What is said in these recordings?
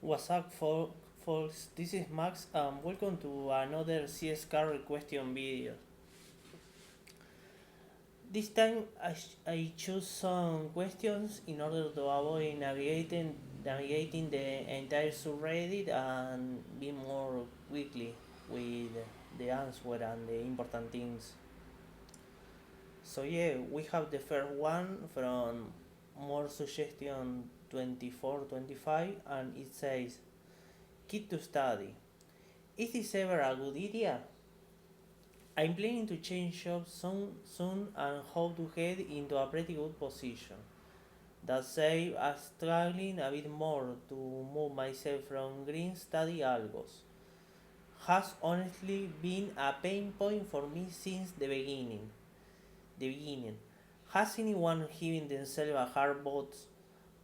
What's up, folks? This is Max, and welcome to another CS Carry question video. This time, I choose some questions in order to avoid navigating the entire subreddit and be more quickly with the answer and the important things. So yeah, we have the first one from more suggestion 2425, and it says, "Kid to study. Is this ever a good idea? I'm planning to change jobs soon and hope to get into a pretty good position. That said, I'm struggling a bit more to move myself from green study algos. Has honestly been a pain point for me since the beginning. Has anyone given themselves a hard bot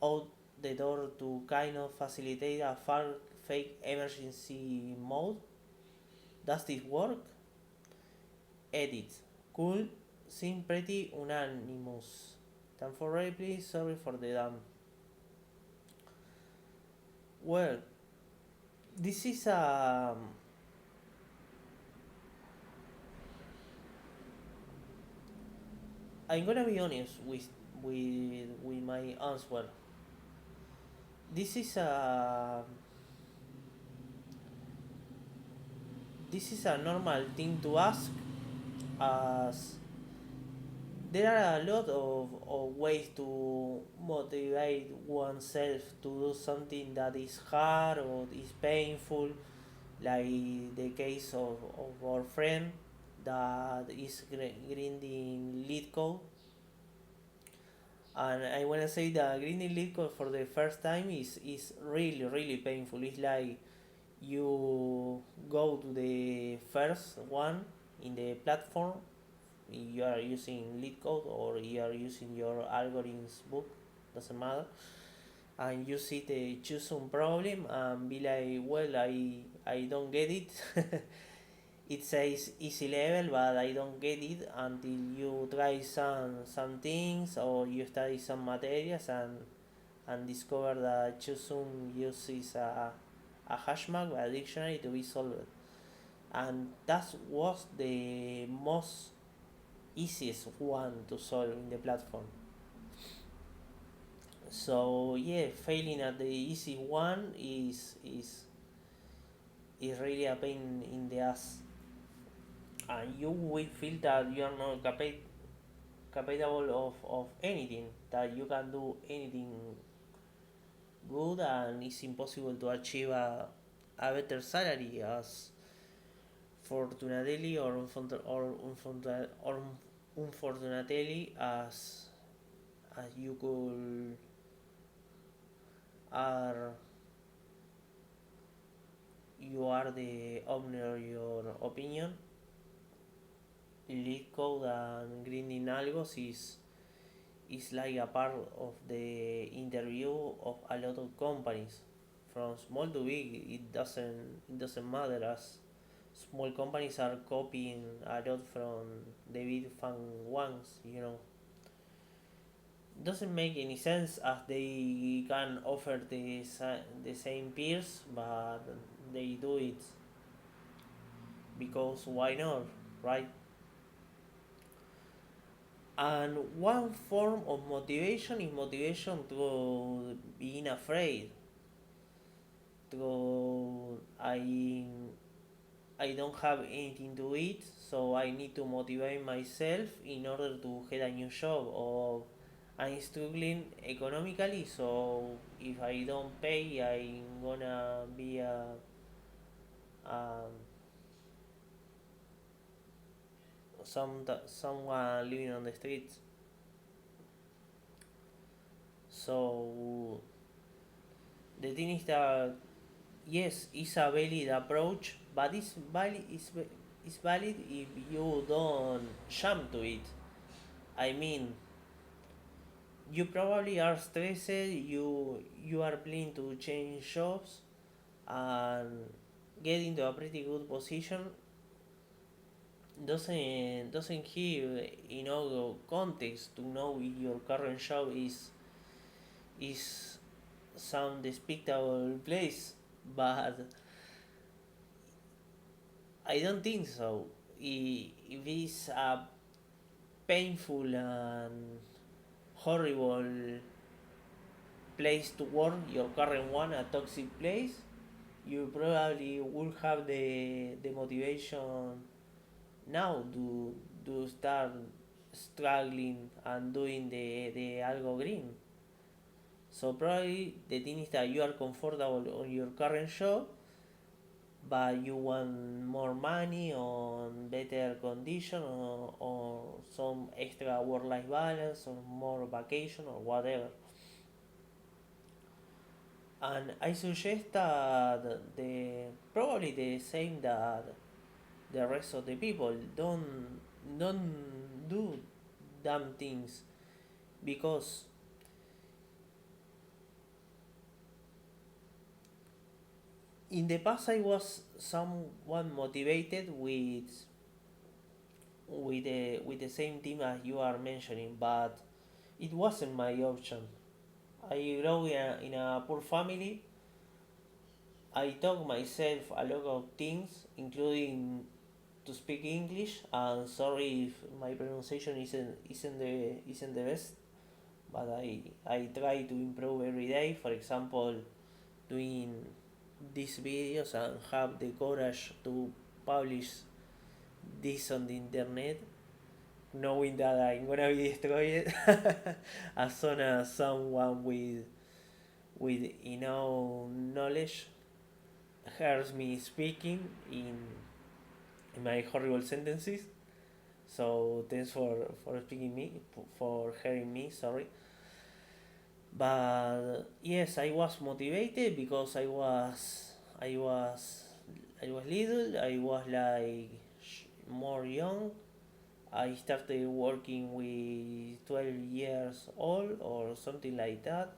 out the door to kind of facilitate a fake emergency mode? Does this work? Edit. Cool. Seem pretty unanimous. Time for replay. Sorry for the damn. Well, this is a. I'm gonna be honest with my answer. This is a. This is a normal thing to ask, as there are a lot of ways to motivate oneself to do something that is hard or is painful, like the case of our friend that is grinding lead code. And I want to say that grinding lead code for the first time is really painful. It's like you go to the first one in the platform, you are using lead code or you are using your algorithms book, doesn't matter, and you see the choose some problem and be like, well, I don't get it. It says easy level, but I don't get it until you try some things or you study some materials and discover that choosing uses a hashmark, a dictionary to be solved. And that was the most easiest one to solve in the platform. So yeah, failing at the easy one is really a pain in the ass, and you will feel that you are not capable of anything, that you can do anything good, and it's impossible to achieve a better salary, as fortunately or unfortunately as you could are you are the owner of your opinion. Lead code and grinding algos is like a part of the interview of a lot of companies, from small to big. It doesn't matter, as small companies are copying a lot from the big fan ones. Doesn't make any sense, as they can offer the same peers, but they do it because why not, right? And one form of motivation is motivation to being afraid. To I don't have anything to eat, so I need to motivate myself in order to get a new job. Or I'm struggling economically, so if I don't pay, I'm gonna be um, someone living on the streets. So the thing is that yes, it's a valid approach, but it's valid if you don't jump to it. I mean, you probably are stressed. You are planning to change jobs and get into a pretty good position. Doesn't give context to know if your current job is some despicable place, but I don't think so. If it's a painful and horrible place to work, your current one, a toxic place, you probably will have the motivation now to start struggling and doing the algo green. So probably the thing is that you are comfortable on your current job, but you want more money on better condition, or some extra work-life balance or more vacation or whatever. And I suggest that the probably the same that the rest of the people don't do dumb things, because in the past I was somewhat motivated with the same team as you are mentioning, but it wasn't my option. I grew in a poor family. I taught myself a lot of things, including to speak English. And sorry if my pronunciation isn't the best, but I try to improve every day. For example, doing these videos and have the courage to publish this on the internet, knowing that I'm gonna be destroyed as soon as someone with knowledge hears me speaking in my horrible sentences. So thanks for speaking me, for hearing me. Sorry, but yes, I was motivated because I was I was little. I was like more young. I started working with 12 years old or something like that,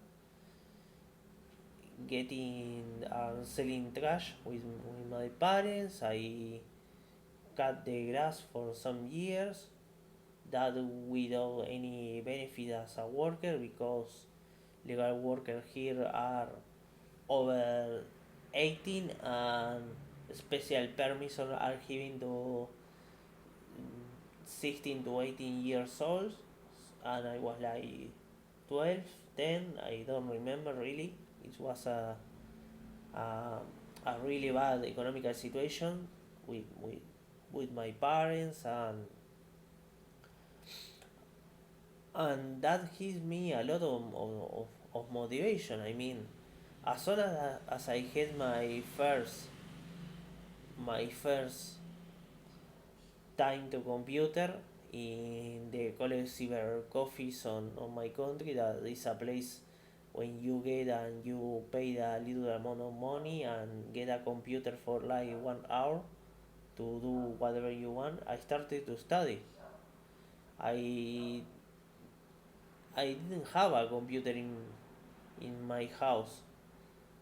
getting selling trash with my parents. I cut the grass for some years, that without any benefit as a worker, because legal workers here are over 18 and special permits are given to 16 to 18 years old, and I was like 12, 10, I don't remember really. It was a, a really bad economical situation with my parents, and that gives me a lot of motivation. I mean, as soon as I had my first time to computer in the college cyber coffees on my country, that is a place when you get and you pay a little amount of money and get a computer for like 1 hour to do whatever you want. I started to study. I I didn't have a computer in my house,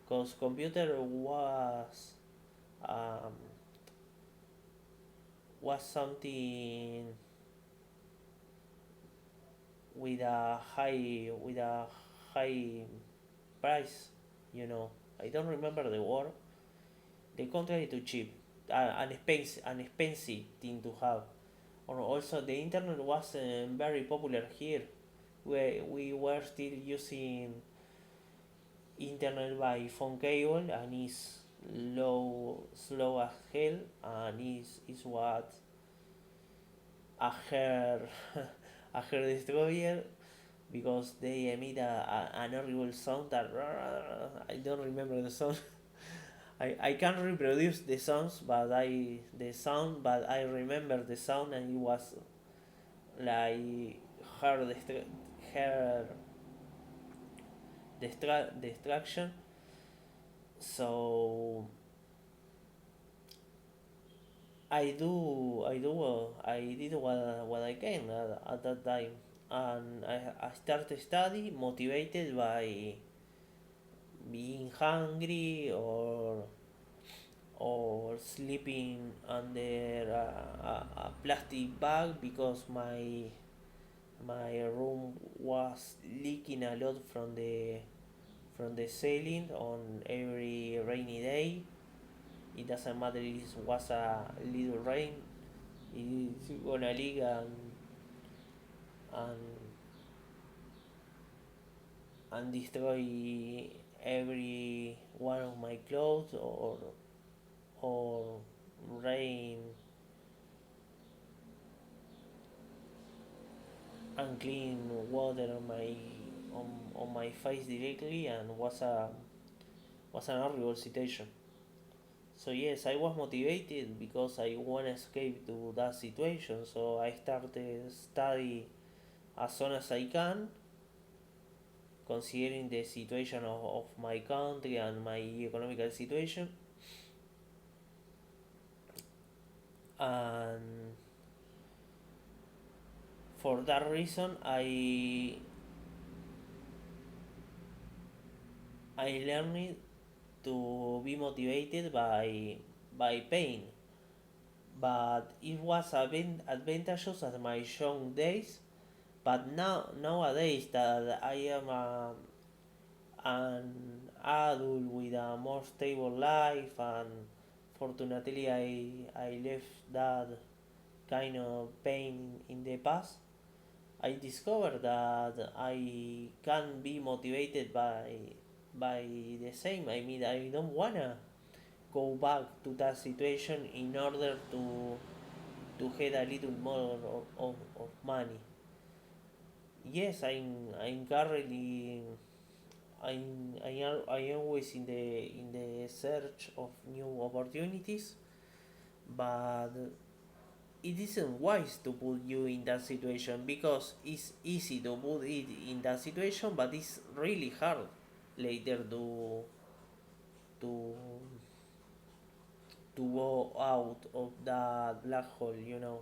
because computer um, was something with a high price. You know, I don't remember the word. The contrary to cheap, an expensive thing to have. Or also the internet wasn't very popular here. We were still using internet by phone cable, and it's slow as hell, and is what a hair a hair destroyer, because they emit an horrible sound that I don't remember the sound. I can't reproduce the sounds, but I remember the sound, and it was like hair hair destruction. So I did what I can at that time, and I started study motivated by being hungry, or sleeping under a plastic bag, because my room was leaking a lot from the ceiling on every rainy day. It doesn't matter if it was a little rain, it's gonna leak and and destroy every one of my clothes or rain unclean water on my face directly, and was an horrible situation. So yes, I was motivated because I want to escape to that situation. So I started study as soon as I can, considering the situation of my country and my economical situation. And for that reason, I learned to be motivated by pain. But it was advantageous at my young days. But nowadays that I am an adult with a more stable life, and fortunately I left that kind of pain in the past, I discovered that I can be motivated by the same. I mean, I don't wanna go back to that situation in order to get a little more of money. Yes, I'm currently I always in the search of new opportunities, but it isn't wise to put you in that situation because it's easy to put it in that situation, but it's really hard later to to go out of that black hole, you know.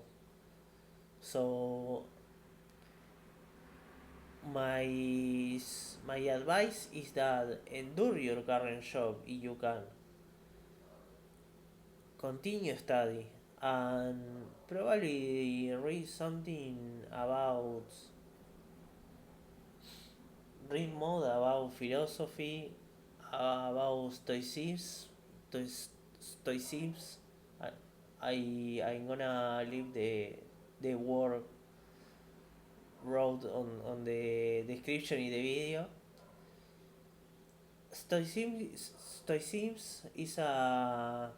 So my my advice is that endure your current job if you can, continue study, and probably read something about read more about philosophy, about stoicism. I, I'm gonna leave the word wrote on the description in the video. Stoicism is a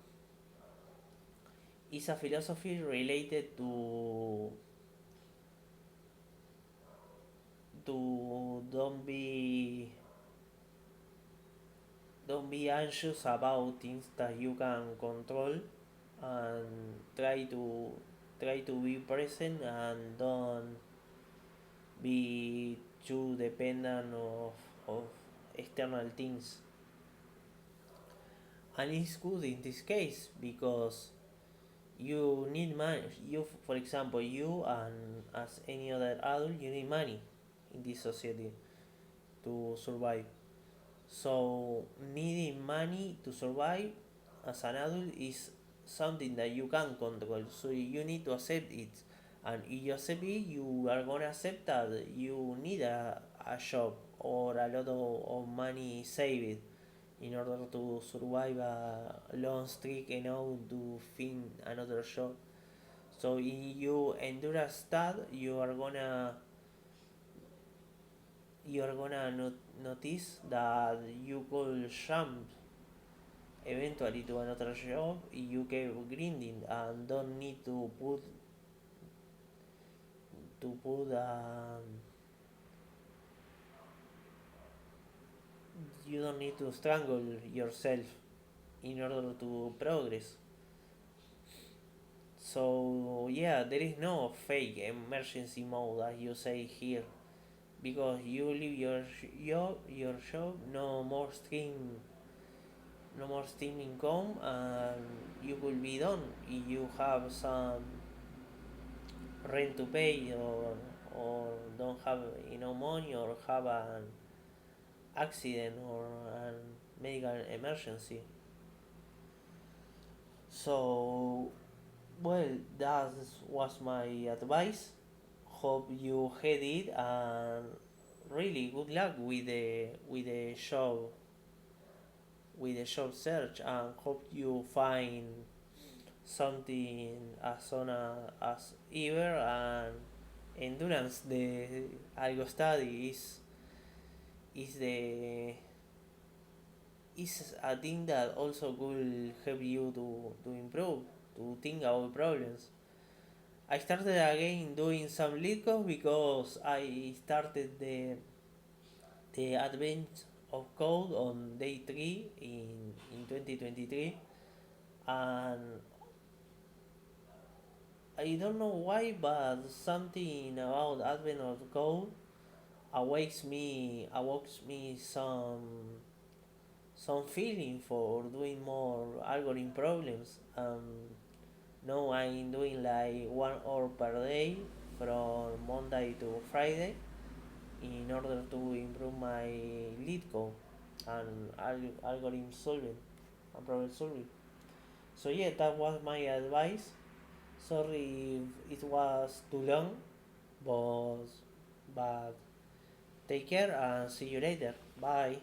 philosophy related to don't be anxious about things that you can control, and try to be present, and don't be too dependent of external things. And it's good in this case because you need money. You, for example, you and as any other adult, you need money in this society to survive. So needing money to survive as an adult is something that you can control. So you need to accept it. And if you accept it, you are gonna accept that you need a job or a lot of money saved in order to survive a long streak enough to find another job. So if you endure that, you are gonna notice that you could jump eventually to another job if you keep grinding and don't need to put you don't need to strangle yourself in order to progress. So yeah, there is no fake emergency mode as you say here, because you leave your job, no more stream income, and you could be done if you have some rent to pay, or don't have enough money, or have an accident or a medical emergency. So well, that was my advice. Hope you had it, and really good luck with the job search, and hope you find something as soon as ever. And endurance, the algo study is the is a thing that also will help you to improve, to think about problems. I started again doing some lead code because I started the advent of code on day 3 in 2023, and I don't know why, but something about advent of code awakes me some feeling for doing more algorithm problems. Now I'm doing like 1 hour per day from Monday to Friday in order to improve my lead code and algorithm solving and problem solving. So yeah, that was my advice. Sorry if it was too long, but take care and see you later. Bye.